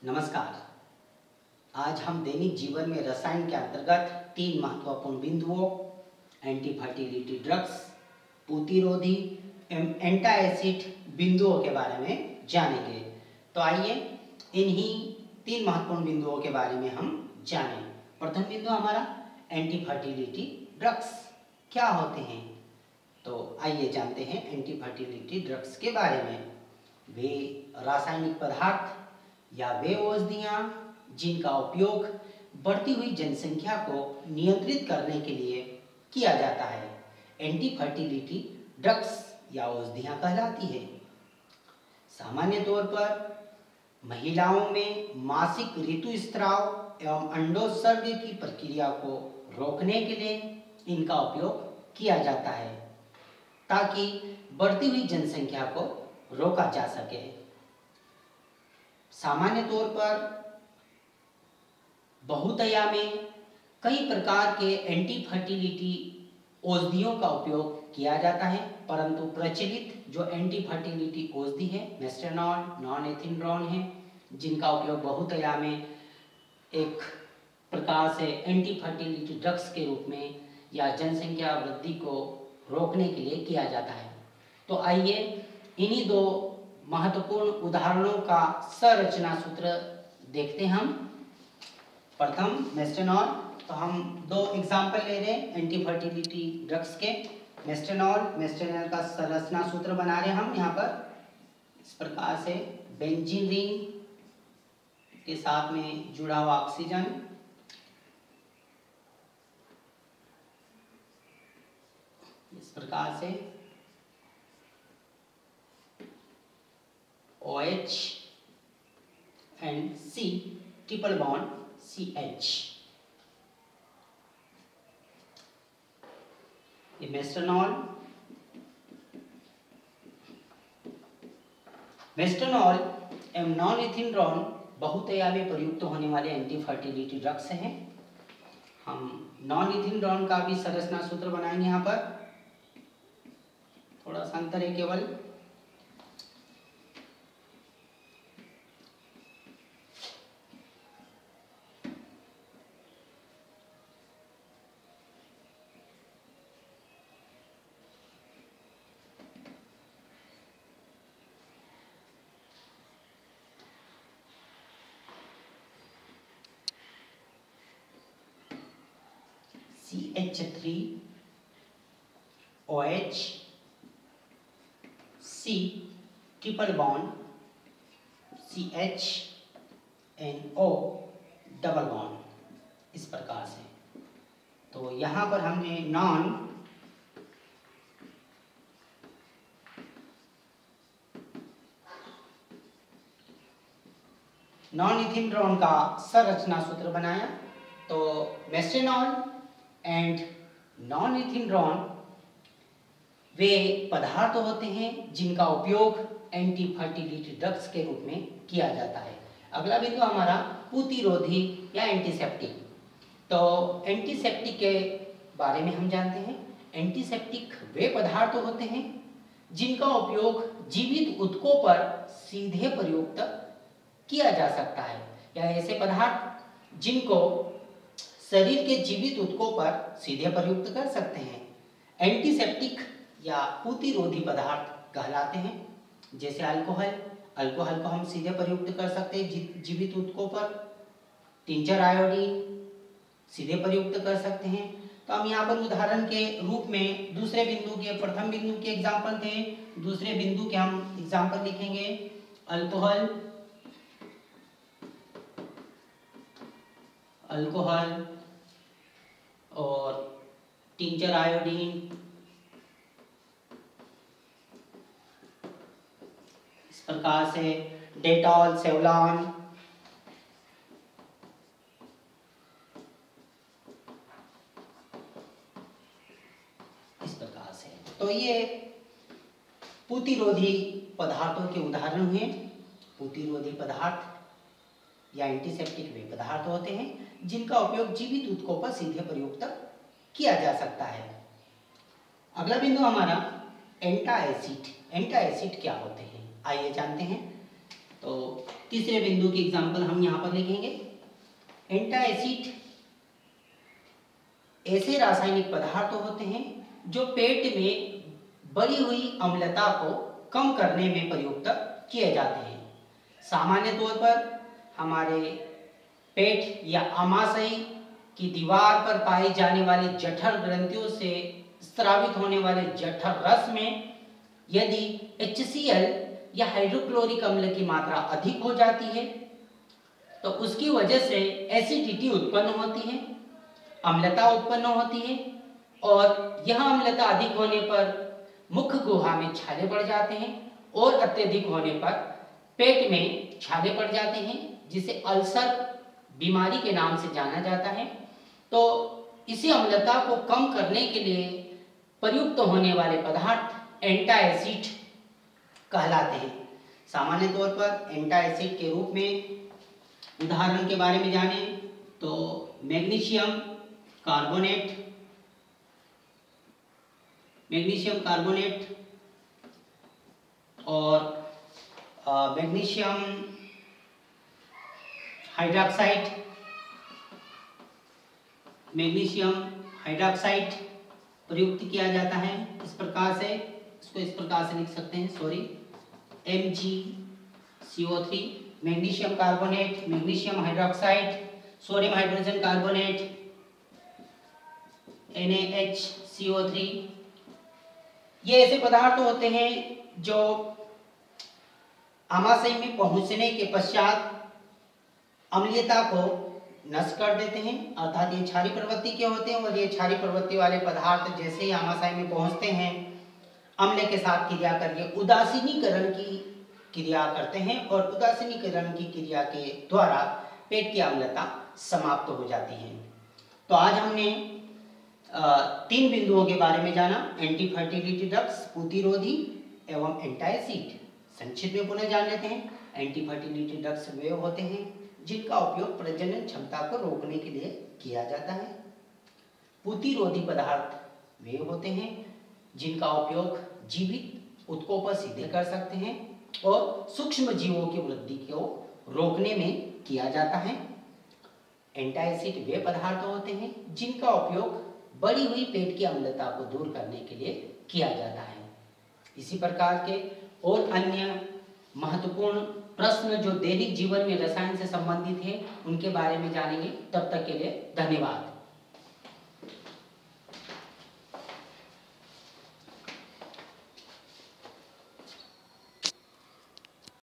नमस्कार। आज हम दैनिक जीवन में रसायन के अंतर्गत 3 महत्वपूर्ण बिंदुओं एंटी फर्टिलिटी ड्रग्स, प्रतिरोधी एवं एंटा एसिड बिंदुओं के बारे में जानेंगे। तो आइए इन्हीं 3 महत्वपूर्ण बिंदुओं के बारे में हम जानें। प्रथम बिंदु हमारा एंटी फर्टिलिटी ड्रग्स क्या होते हैं। तो आइए जानते हैं एंटी फर्टिलिटी ड्रग्स के बारे में। वे रासायनिक पदार्थ या वे औषधियाँ जिनका उपयोग बढ़ती हुई जनसंख्या को नियंत्रित करने के लिए किया जाता है, एंटी फर्टिलिटी ड्रग्स या औषधियाँ कहलाती है। सामान्य तौर पर महिलाओं में मासिक ऋतुस्राव एवं अंडोत्सर्ग की प्रक्रिया को रोकने के लिए इनका उपयोग किया जाता है ताकि बढ़ती हुई जनसंख्या को रोका जा सके। सामान्य तौर पर बहुतया में कई प्रकार के एंटी फर्टिलिटी औषधियों का उपयोग किया जाता है, परंतु प्रचलित जो एंटी फर्टिलिटी औषधि है मेस्टेनॉल, नॉन-एथिनड्रोन है, जिनका उपयोग बहुतया में एक प्रकार से एंटी फर्टिलिटी ड्रग्स के रूप में या जनसंख्या वृद्धि को रोकने के लिए किया जाता है। तो आइए इन्हीं 2 महत्वपूर्ण उदाहरणों का संरचना सूत्र देखते हैं हम। प्रथम मेस्टेनॉल, तो हम 2 एग्जाम्पल ले रहे हैं एंटी फर्टिलिटी ड्रग्स के। मेस्टेनॉल का संरचना सूत्र बना रहे हैं हम यहाँ पर इस प्रकार से, बेंजीन रिंग के साथ में जुड़ा हुआ ऑक्सीजन, इस प्रकार से OH and C triple bond CH। ये मेस्टेनॉल एवं नॉन-एथिनड्रोन बहुतया में प्रयुक्त होने वाले एंटी फर्टिलिटी ड्रग्स हैं। हम नॉन-एथिनड्रोन का भी संरचना सूत्र बनाएंगे। यहाँ पर थोड़ा सा अंतर है केवल। CH3 OH C triple bond CH NO double bond, इस प्रकार से। तो यहाँ पर हमने नॉन-एथिनड्रोन का संरचना सूत्र बनाया। तो मेस्टेनॉल एंड नॉन-एथिनड्रोन वे पदार्थ होते हैं जिनका उपयोग एंटी फर्टिलिटी ड्रग्स के रूप में किया जाता है। अगला बिंदु हमारा प्रतिरोधी या एंटीसेप्टिक। तो एंटीसेप्टिक के बारे में हम जानते हैं। एंटीसेप्टिक वे पदार्थ होते हैं जिनका उपयोग जीवित ऊतकों पर सीधे प्रयुक्त किया जा सकता है, या ऐसे पदार्थ जिनको शरीर के जीवित ऊतकों पर सीधे प्रयुक्त कर सकते हैं एंटीसेप्टिक या प्रतिरोधी पदार्थ कहलाते हैं। जैसे अल्कोहल को हम सीधे प्रयुक्त कर सकते हैं जीवित ऊतकों पर। टिंचर आयोडीन सीधे प्रयुक्त कर सकते हैं। तो हम यहाँ पर उदाहरण के रूप में दूसरे बिंदु के, प्रथम बिंदु के एग्जाम्पल थे, दूसरे बिंदु के हम एग्जाम्पल लिखेंगे। अल्कोहल और टिंचर आयोडीन, इस प्रकार से डेटॉल, सेवलॉन, इस प्रकार से। तो ये प्रतिरोधी पदार्थों के उदाहरण हैं। प्रतिरोधी पदार्थ या एंटीसेप्टिक वे पदार्थ होते हैं जिनका उपयोग जीवित ऊतकों पर सीधे प्रयुक्त किया जा सकता है। अगला बिंदु हमारा एंटा एसिड। एंटा एसिड क्या होते हैं, आइए जानते हैं। तो तीसरे बिंदु की एग्जाम्पल हम यहाँ पर लिखेंगे। एंटासिड ऐसे रासायनिक पदार्थ होते हैं जो पेट में बढ़ी हुई अम्लता को कम करने में प्रयुक्त किए जाते हैं। सामान्य तौर पर हमारे पेट या आमाशय की दीवार पर पाई जाने वाली जठर ग्रंथियों से स्रावित होने वाले जठर रस में यदि HCl या हाइड्रोक्लोरिक अम्ल की मात्रा अधिक हो जाती है तो उसकी वजह से एसिडिटी उत्पन्न होती है, अम्लता उत्पन्न होती है और यह अम्लता अधिक होने पर मुख गुहा में छाले पड़ जाते हैं और अत्यधिक होने पर पेट में छाले पड़ जाते हैं, जिसे अल्सर बीमारी के नाम से जाना जाता है। तो इसी अम्लता को कम करने के लिए प्रयुक्त होने वाले पदार्थ एंटासिड कहलाते हैं। सामान्य तौर पर एंटासिड के रूप में उदाहरण के बारे में जाने तो मैग्नीशियम कार्बोनेट और मैग्नीशियम हाइड्रॉक्साइड प्रयुक्त किया जाता है। इस प्रकार से इसको इस प्रकार से लिख सकते हैं, MgCO3, magnesium carbonate, magnesium hydroxide, sodium hydrogen carbonate, NaHCO3। ये ऐसे पदार्थ होते हैं जो आमाशय में पहुंचने के पश्चात अम्लीयता को नष्ट कर देते हैं, अर्थात ये क्षारीय प्रवृत्ति के होते हैं और ये क्षारीय प्रवृत्ति वाले पदार्थ जैसे ही आमाशय में पहुंचते हैं अम्ल के साथ क्रिया करके उदासीनीकरण की क्रिया करते हैं और उदासीनीकरण की क्रिया के द्वारा पेट की अम्लता समाप्त हो जाती है। तो आज हमने 3 बिंदुओं के बारे में जाना, एंटी फर्टिलिटी ड्रग्स, पूतिरोधी एवं एंटासिड। संक्षिप्त में पुनः जान लेते हैं। एंटी फर्टिलिटी ड्रग्स वे होते हैं जिनका उपयोग प्रजनन क्षमता को रोकने के लिए किया जाता है। पूतिरोधी पदार्थ वे होते हैं जिनका उपयोग जीवित ऊतकों पर सीधे कर सकते हैं और सूक्ष्म जीवों की वृद्धि को रोकने में किया जाता है। एंटासिड वे पदार्थ होते हैं जिनका उपयोग बढ़ी हुई पेट की अम्लता को दूर करने के लिए किया जाता है। इसी प्रकार के और अन्य महत्वपूर्ण प्रश्न जो दैनिक जीवन में रसायन से संबंधित है उनके बारे में जानेंगे। तब तक के लिए धन्यवाद।